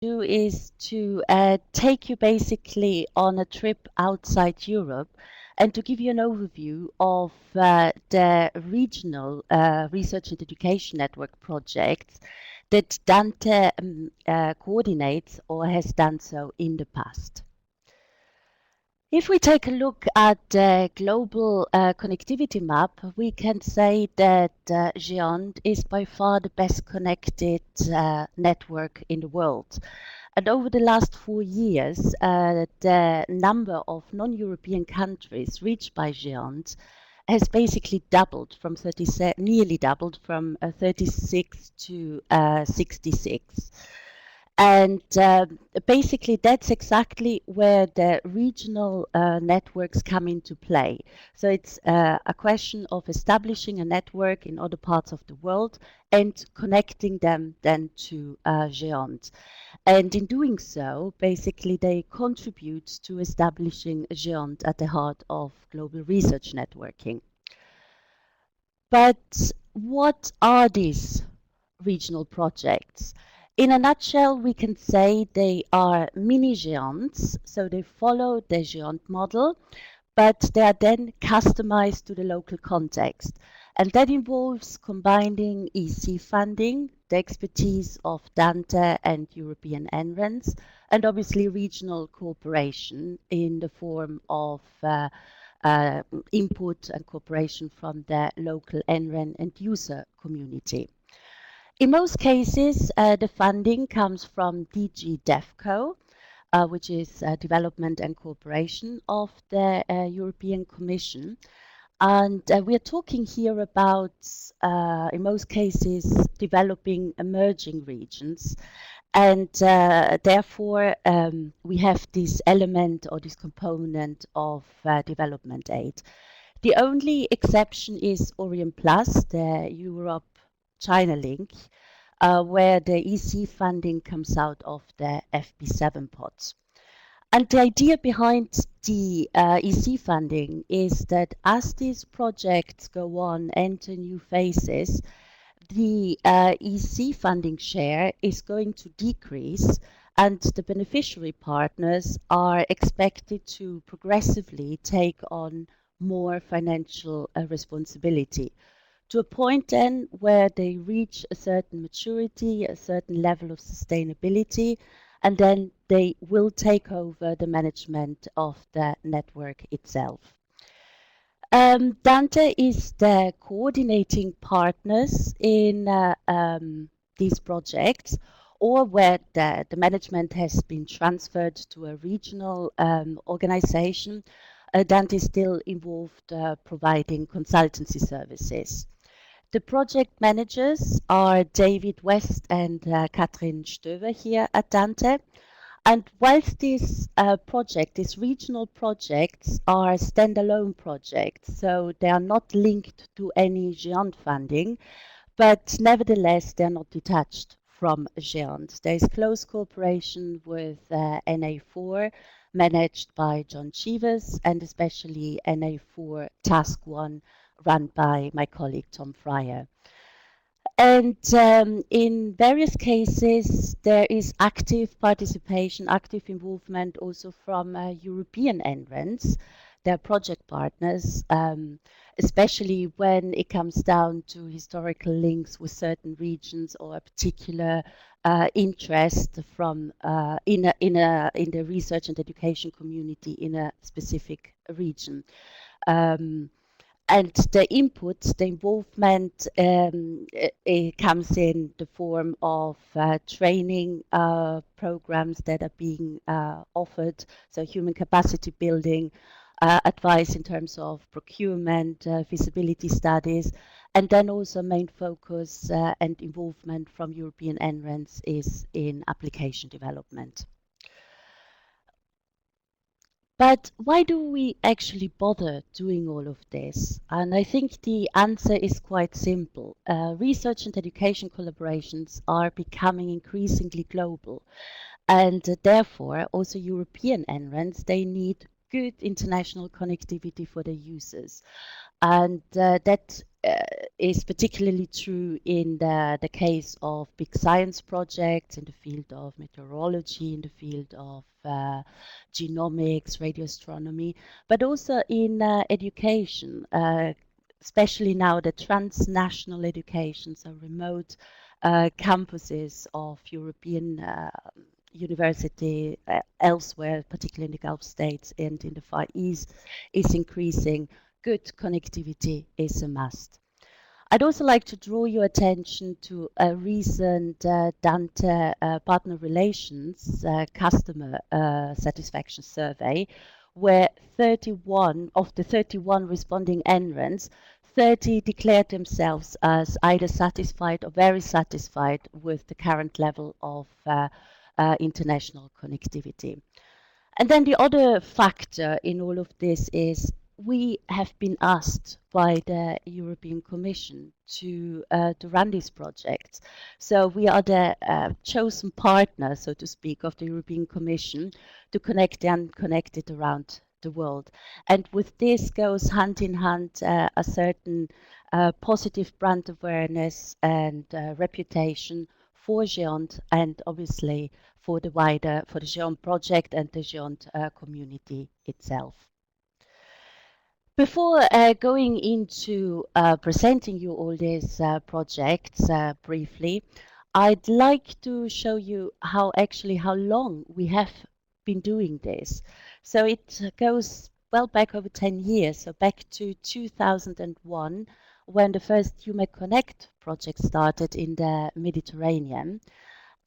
do is to take you basically on a trip outside Europe and to give you an overview of the regional research and education network projects that Dante coordinates or has done so in the past. If we take a look at the global connectivity map, we can say that GEANT is by far the best connected network in the world. And over the last 4 years, the number of non-European countries reached by GEANT has basically doubled from nearly doubled from 36 to 66. And basically, that's exactly where the regional networks come into play. So it's a question of establishing a network in other parts of the world and connecting them then to GEANT. And in doing so, basically, they contribute to establishing GEANT at the heart of global research networking. But what are these regional projects? In a nutshell, we can say they are mini GEANTs, so they follow the GEANT model, but they are then customized to the local context. And that involves combining EC funding, the expertise of Dante and European NRENs, and obviously regional cooperation in the form of input and cooperation from the local NREN and user community. In most cases, the funding comes from DG DevCo, which is Development and Cooperation of the European Commission. And we are talking here about, in most cases, developing emerging regions. And therefore, we have this element or this component of development aid. The only exception is ORIENTplus, the Europe China link, where the EC funding comes out of the FP7 pots. And the idea behind the EC funding is that as these projects go on, enter new phases, the EC funding share is going to decrease, and the beneficiary partners are expected to progressively take on more financial responsibility, to a point then where they reach a certain maturity, a certain level of sustainability, and then they will take over the management of the network itself. Dante is the coordinating partners in these projects, or where the management has been transferred to a regional organization. Dante is still involved providing consultancy services. The project managers are David West and Katrin Stöver here at Dante. And whilst these regional projects are standalone projects, so they are not linked to any GEANT funding, but nevertheless, they're not detached from GEANT. There is close cooperation with NA4, managed by John Cheevers, and especially NA4 Task 1, run by my colleague Tom Fryer. And in various cases, there is active participation, active involvement also from European NRENs, their project partners, especially when it comes down to historical links with certain regions or a particular interest from in the research and education community in a specific region. And the input, the involvement, it comes in the form of training programs that are being offered, so human capacity building, advice in terms of procurement, feasibility studies, and then also main focus and involvement from European NRENs is in application development. But why do we actually bother doing all of this? And I think the answer is quite simple. Research and education collaborations are becoming increasingly global, and therefore also European NRENs, they need good international connectivity for their users. And that is particularly true in the case of big science projects in the field of meteorology, in the field of genomics, radio astronomy, but also in education, especially now the transnational education, so remote campuses of European university elsewhere, particularly in the Gulf states and in the Far East, is increasing. Good connectivity is a must. I'd also like to draw your attention to a recent Dante Partner Relations customer satisfaction survey, where 31 of the 31 responding entrants, 30 declared themselves as either satisfied or very satisfied with the current level of international connectivity. And then the other factor in all of this is we have been asked by the European Commission to run these projects. So we are the chosen partner, so to speak, of the European Commission to connect the unconnected around the world. And with this goes hand in hand a certain positive brand awareness and reputation for GEANT and obviously for the GEANT project and the GEANT community itself. Before going into presenting you all these projects briefly, I'd like to show you how long we have been doing this. So it goes well back over 10 years, so back to 2001, when the first AfricaConnect project started in the Mediterranean.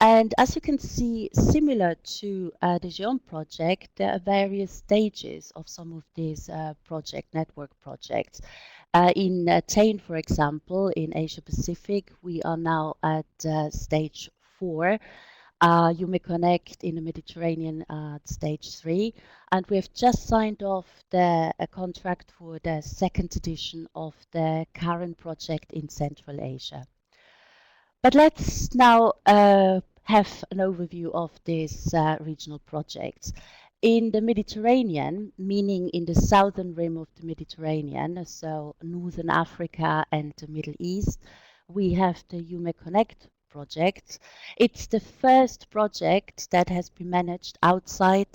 And as you can see, similar to the GEANT project, there are various stages of some of these network projects. In TEIN, for example, in Asia Pacific, we are now at stage 4. AfricaConnect in the Mediterranean at stage 3, and we have just signed off a contract for the second edition of the CAREN project in Central Asia. But let's now have an overview of these regional projects. In the Mediterranean, meaning in the southern rim of the Mediterranean, so Northern Africa and the Middle East, we have the AfricaConnect project. It's the first project that has been managed outside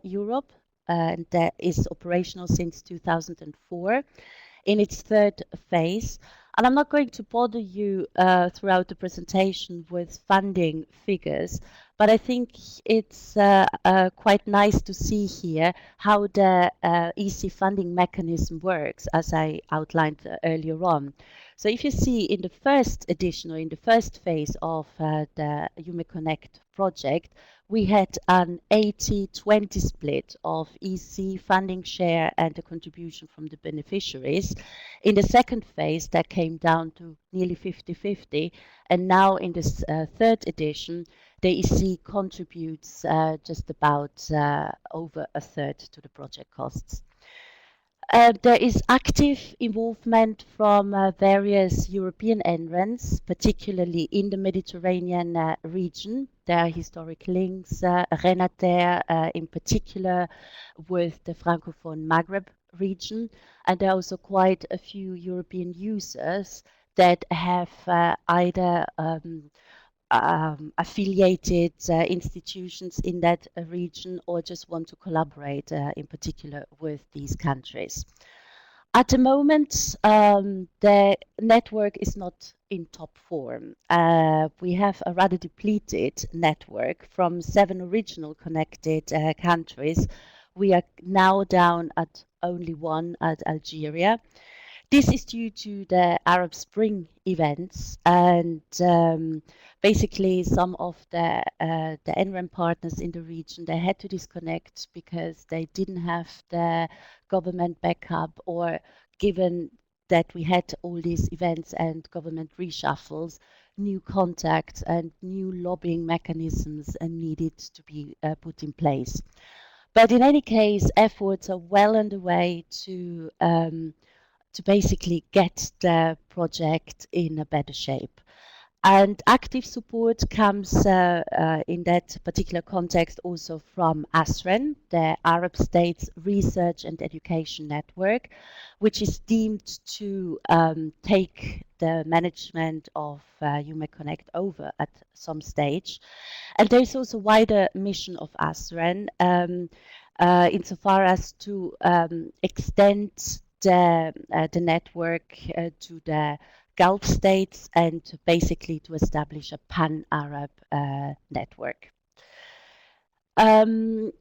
Europe and that is operational since 2004 in its third phase. And I'm not going to bother you throughout the presentation with funding figures, but I think it's quite nice to see here how the EC funding mechanism works, as I outlined earlier on. So if you see in the first edition or in the first phase of the AfricaConnect project, we had an 80-20 split of EC funding share and the contribution from the beneficiaries. In the second phase, that came down to nearly 50-50, and now in this third edition, the EC contributes just about over a third to the project costs. There is active involvement from various European entrants, particularly in the Mediterranean region. There are historic links, RedCLARA in particular with the Francophone Maghreb region, and there are also quite a few European users that have either affiliated institutions in that region or just want to collaborate in particular with these countries. At the moment, the network is not in top form. We have a rather depleted network from 7 original connected countries. We are now down at only 1 at Algeria. This is due to the Arab Spring events, and basically some of the NREM partners in the region, they had to disconnect because they didn't have the government backup, or given that we had all these events and government reshuffles, new contacts and new lobbying mechanisms needed to be put in place. But in any case, efforts are well underway to basically get the project in a better shape. And active support comes in that particular context also from ASREN, the Arab States Research and Education Network, which is deemed to take the management of HumanConnect over at some stage. And there is also a wider mission of ASREN insofar as to extend the network to the Gulf states and basically to establish a pan-Arab network. In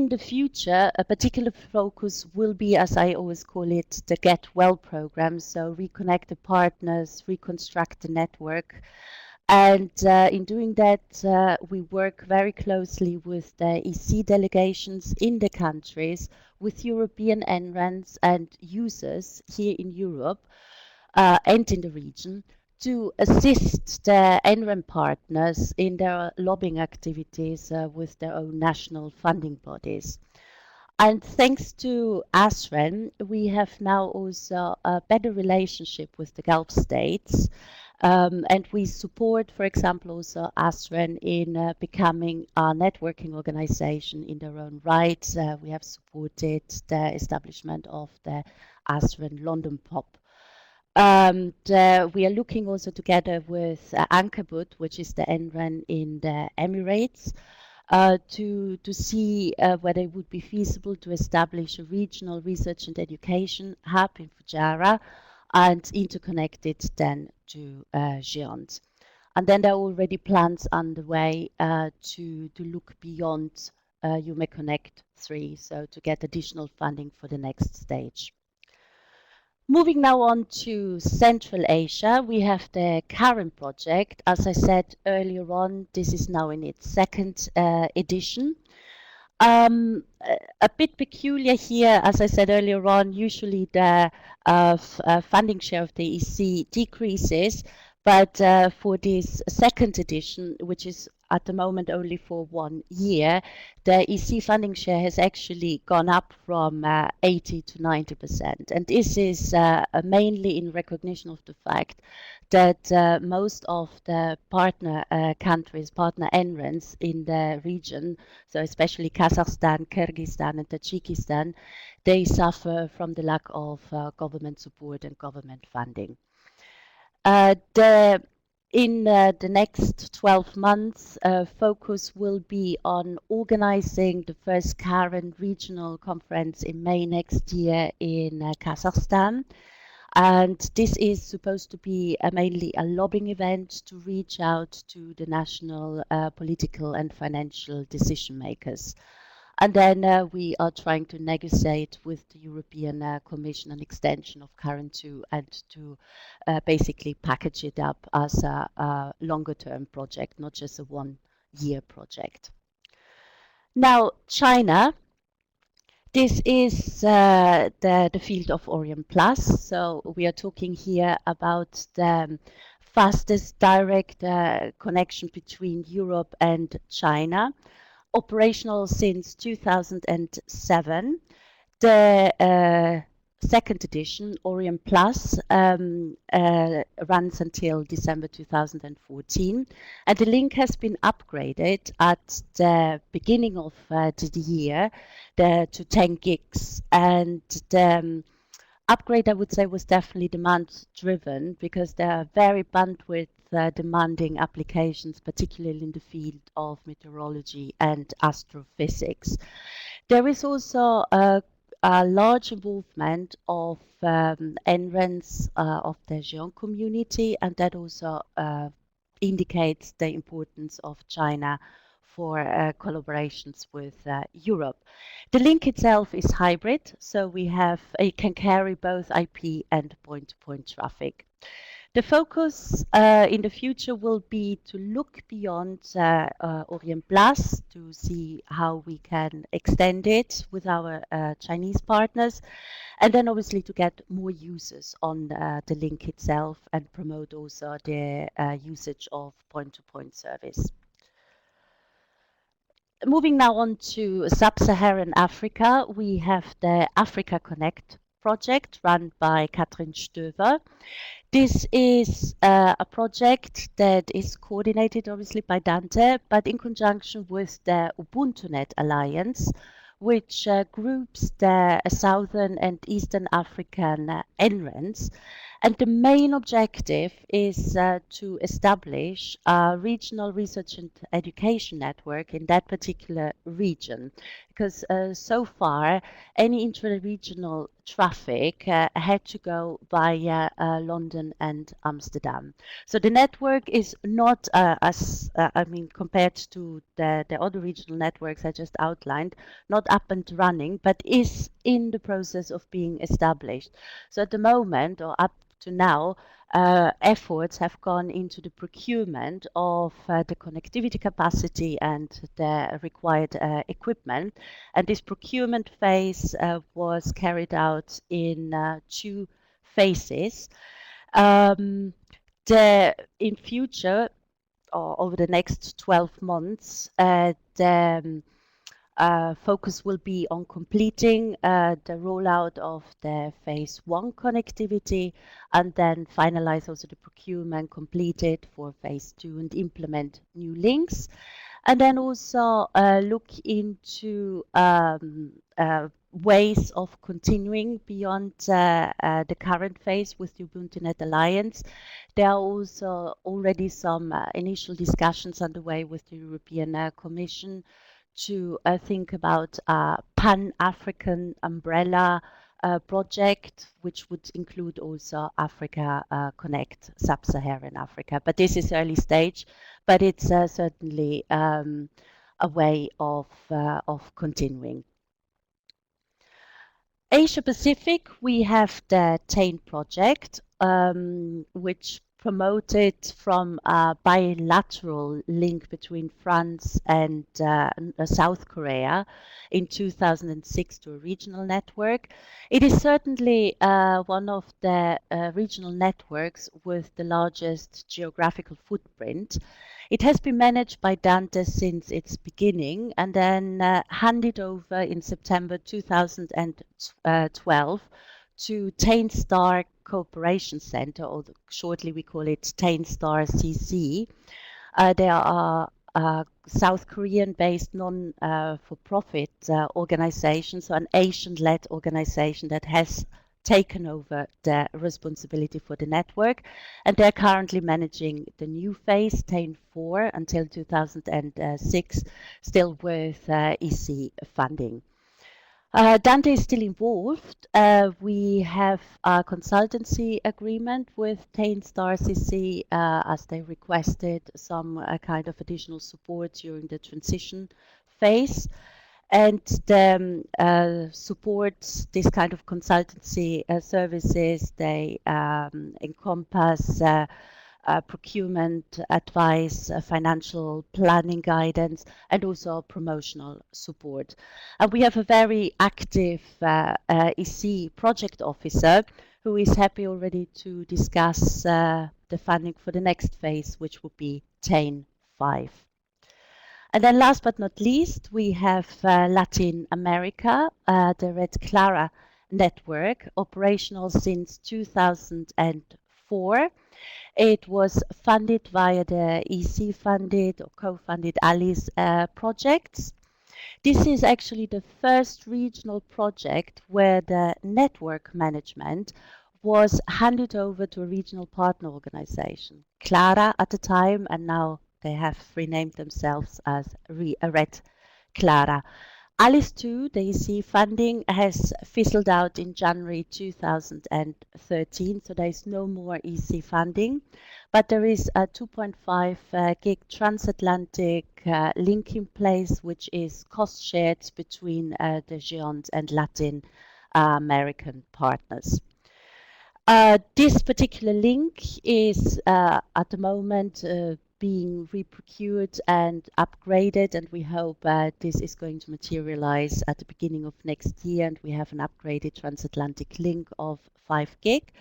the future, a particular focus will be, as I always call it, the Get Well program. So reconnect the partners, reconstruct the network. And in doing that, we work very closely with the EC delegations in the countries, with European NRANs and users here in Europe, and in the region to assist the NREM partners in their lobbying activities with their own national funding bodies. And thanks to ASREN, we have now also a better relationship with the Gulf states. And we support, for example, also ASREN in becoming a networking organization in their own right. We have supported the establishment of the ASREN London POP. And we are looking also together with Ankabut, which is the NRAN in the Emirates, to see whether it would be feasible to establish a regional research and education hub in Fujairah and interconnect it then to Géant. And then there are already plans underway to look beyond HumanConnect 3, so to get additional funding for the next stage. Moving now on to Central Asia, we have the CAREN project. As I said earlier on, this is now in its second edition. A bit peculiar here, as I said earlier on, usually the funding share of the EC decreases, but for this second edition, which is at the moment only for 1 year, the EC funding share has actually gone up from 80 to 90%. And this is mainly in recognition of the fact that most of the partner countries, partner NRANs in the region, so especially Kazakhstan, Kyrgyzstan and Tajikistan, they suffer from the lack of government support and government funding. In the next 12 months, focus will be on organizing the first CAREN regional conference in May next year in Kazakhstan. And this is supposed to be mainly a lobbying event to reach out to the national political and financial decision makers. And then we are trying to negotiate with the European Commission an extension of CAREN 2 and to basically package it up as a longer term project, not just a 1-year project. Now, China. This is the field of ORIENTplus. So we are talking here about the fastest direct connection between Europe and China. Operational since 2007. The second edition, ORIENTplus, runs until December 2014. And the link has been upgraded at the beginning of the year to 10 gigs. And the upgrade, I would say, was definitely demand driven because there are very bandwidth demanding applications, particularly in the field of meteorology and astrophysics. There is also a large involvement of NRANs of the Géant community, and that also indicates the importance of China for collaborations with Europe. The link itself is hybrid, so it can carry both IP and point-to-point traffic. The focus in the future will be to look beyond ORIENTplus to see how we can extend it with our Chinese partners, and then obviously to get more users on the link itself and promote also the usage of point-to-point service. Moving now on to Sub-Saharan Africa, we have the AfricaConnect project run by Katrin Stöver. This is a project that is coordinated obviously by Dante, but in conjunction with the UbuntuNet Alliance, which groups the Southern and Eastern African NRENs. And the main objective is to establish a regional research and education network in that particular region. Because so far, any intra-regional traffic had to go via London and Amsterdam. So the network is not compared to the other regional networks I just outlined, not up and running, but is in the process of being established. So at the moment, or up to now, efforts have gone into the procurement of the connectivity capacity and the required equipment. And this procurement phase was carried out in 2 phases. In future, or over the next 12 months, the focus will be on completing the rollout of the phase 1 connectivity, and then finalize also the procurement completed for phase 2 and implement new links. And then also look into ways of continuing beyond the current phase with the UbuntuNet Alliance. There are also already some initial discussions underway with the European Commission to think about a Pan-African umbrella project, which would include also AfricaConnect, Sub-Saharan Africa. But this is early stage, but it's certainly a way of continuing. Asia Pacific, we have the TEIN project, which promoted from a bilateral link between France and South Korea in 2006 to a regional network. It is certainly one of the regional networks with the largest geographical footprint. It has been managed by Dante since its beginning, and then handed over in September 2012 to TEIN Star Cooperation Center, or shortly we call it TEIN Star CC. They are a South Korean-based non-for-profit organization, so an Asian-led organization that has taken over the responsibility for the network, and they're currently managing the new phase, TEIN 4, until 2006, still with EC funding. Dante is still involved. We have a consultancy agreement with TEIN Star CC as they requested some kind of additional support during the transition phase. And the supports this kind of consultancy services. They encompass procurement advice, financial planning guidance, and also promotional support. And we have a very active EC project officer who is happy already to discuss the funding for the next phase, which will be TEIN 5. And then last but not least, we have Latin America, the RedCLARA network, operational since 2004. It was funded via the EC funded or co-funded ALICE projects. This is actually the first regional project where the network management was handed over to a regional partner organization, CLARA at the time, and now they have renamed themselves as RedCLARA. ALICE 2, the EC funding, has fizzled out in January 2013, so there is no more EC funding. But there is a 2.5 gig transatlantic link in place, which is cost shared between the Géant and Latin American partners. This particular link is at the moment being reprocured and upgraded, and we hope this is going to materialize at the beginning of next year, and we have an upgraded transatlantic link of 5 gig.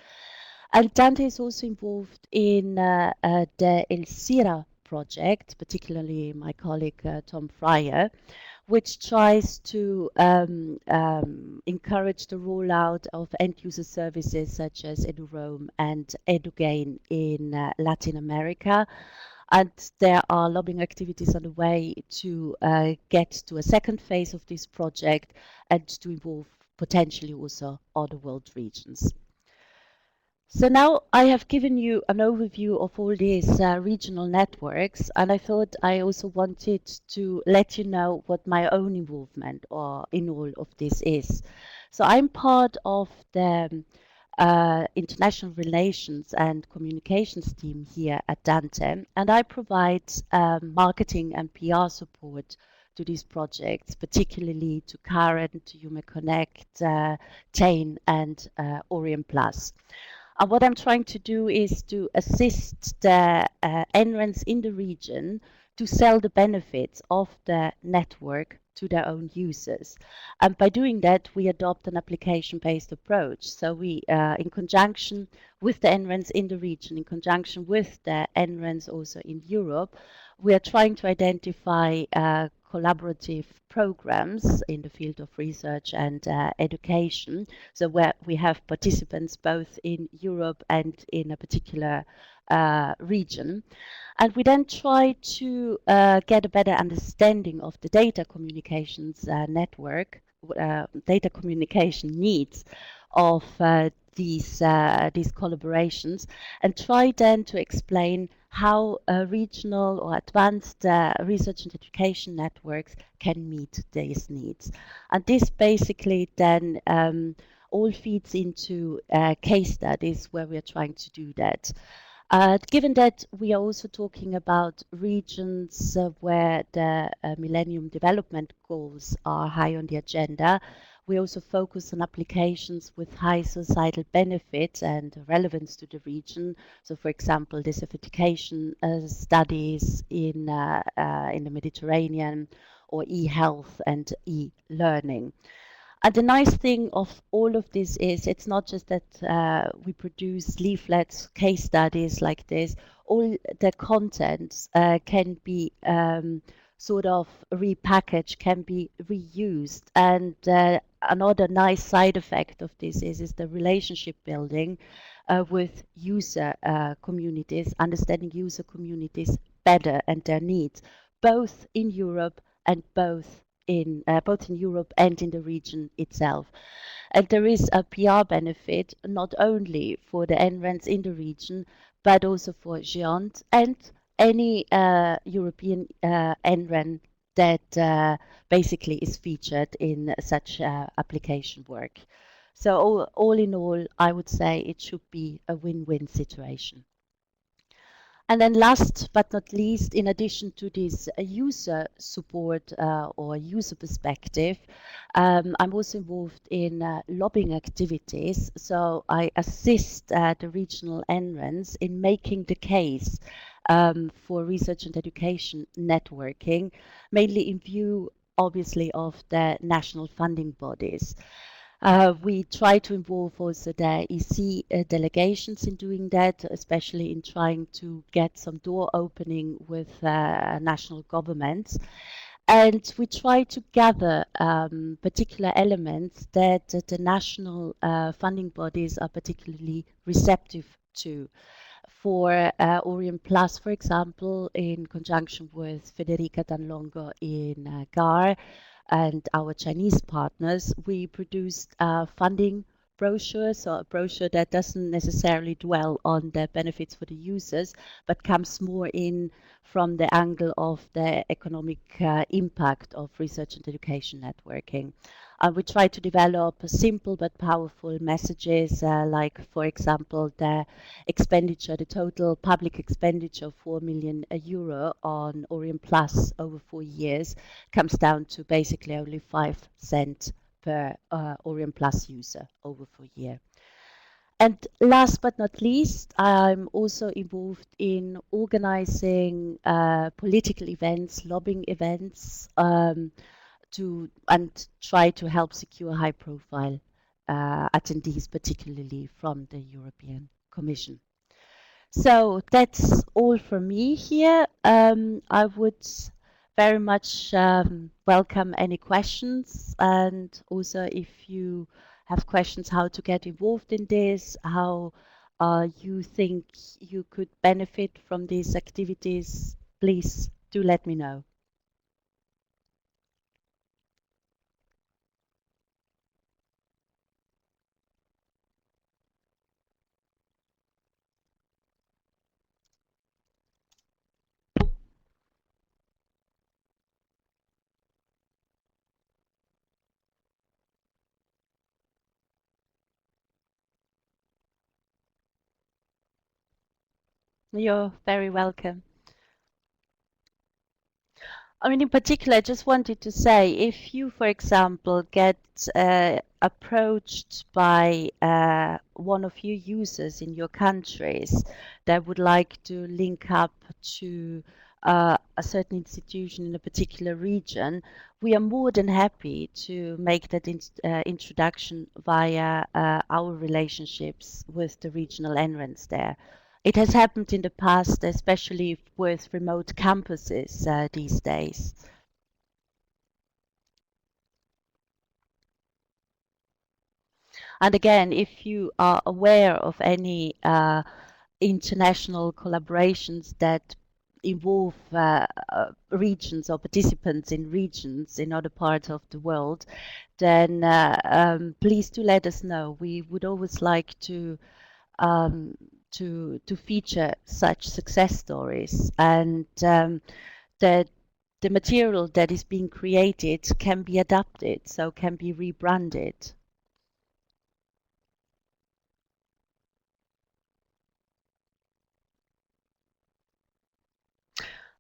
And Dante is also involved in the El Sira project, particularly my colleague Tom Fryer, which tries to encourage the rollout of end-user services such as EduRoam and EduGain in Latin America. And there are lobbying activities on the way to get to a second phase of this project and to involve potentially also other world regions. So now I have given you an overview of all these regional networks, and I thought I also wanted to let you know what my own involvement in all of this is. So I'm part of the international relations and communications team here at Dante, and I provide marketing and PR support to these projects, particularly to CAREN, to AfricaConnect, TEIN, and ORIENTplus. And what I'm trying to do is to assist the NRENs in the region to sell the benefits of the network to their own users. And by doing that, we adopt an application-based approach. So we, in conjunction with the NRENs in the region, in conjunction with the NRENs also in Europe, we are trying to identify collaborative programs in the field of research and education. So where we have participants both in Europe and in a particular region. And we then try to get a better understanding of the data communications network, data communication needs of these collaborations, and try then to explain how regional or advanced research and education networks can meet these needs. And this basically then all feeds into case studies where we are trying to do that. Given that we are also talking about regions where the Millennium Development Goals are high on the agenda, we also focus on applications with high societal benefit and relevance to the region. So, for example, desertification studies in the Mediterranean, or e-health and e-learning. And the nice thing of all of this is it's not just that we produce leaflets, case studies like this. All the contents can be sort of repackaged, can be reused. And another nice side effect of this is the relationship building with user communities, understanding user communities better and their needs, both in Europe and both in Europe and in the region itself. And there is a PR benefit not only for the NRENs in the region, but also for GEANT and any European NREN that basically is featured in such application work. So all in all, I would say it should be a win-win situation. And then last but not least, in addition to this user support or user perspective, I'm also involved in lobbying activities. So I assist the regional NRENs in making the case for research and education networking, mainly in view, obviously, of the national funding bodies. We try to involve also the EC delegations in doing that, especially in trying to get some door opening with national governments. And we try to gather particular elements that the national funding bodies are particularly receptive to. For ORIENTplus, for example, in conjunction with Federica Danlongo in GAR, and our Chinese partners, we produced a funding brochure, so a brochure that doesn't necessarily dwell on the benefits for the users, but comes more in from the angle of the economic impact of research and education networking. We try to develop simple but powerful messages, like, for example, the expenditure, the total public expenditure of €4 million on ORIENTplus over 4 years comes down to basically only 5 cents per ORIENTplus user over 4 years. And last but not least, I'm also involved in organizing political events, lobbying events, and try to help secure high-profile attendees, particularly from the European Commission. So that's all from me here. I would very much welcome any questions, and also if you have questions how to get involved in this, how you think you could benefit from these activities, please do let me know. You're very welcome. I mean, in particular, I just wanted to say, if you, for example, get approached by one of your users in your countries that would like to link up to a certain institution in a particular region, we are more than happy to make that introduction via our relationships with the regional NRENs there. It has happened in the past, especially with remote campuses these days. And again, if you are aware of any international collaborations that involve regions or participants in regions in other parts of the world, then please do let us know. We would always like um, to feature such success stories, and that the material that is being created can be adapted, so can be rebranded.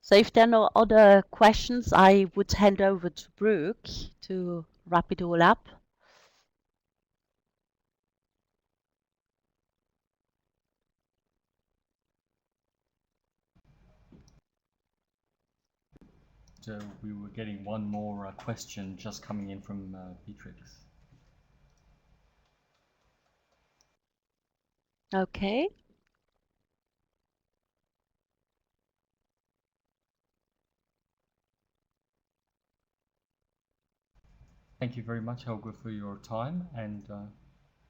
So if there are no other questions, I would hand over to Brooke to wrap it all up. So we were getting one more question just coming in from Beatrix. Okay. Thank you very much, Helga, for your time, and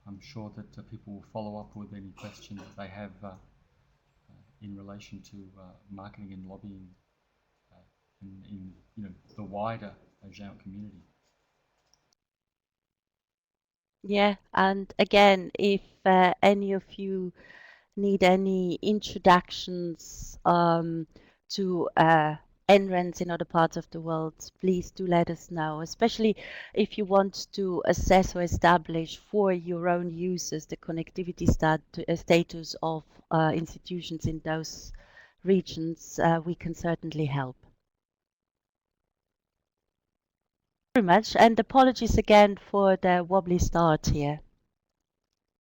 I'm sure that people will follow up with any questions that they have in relation to marketing and lobbying in the wider Géant community. Yeah, and again, if any of you need any introductions to NRENs in other parts of the world, please do let us know, especially if you want to assess or establish for your own users the connectivity status of institutions in those regions. We can certainly help. Very much, and apologies again for the wobbly start here.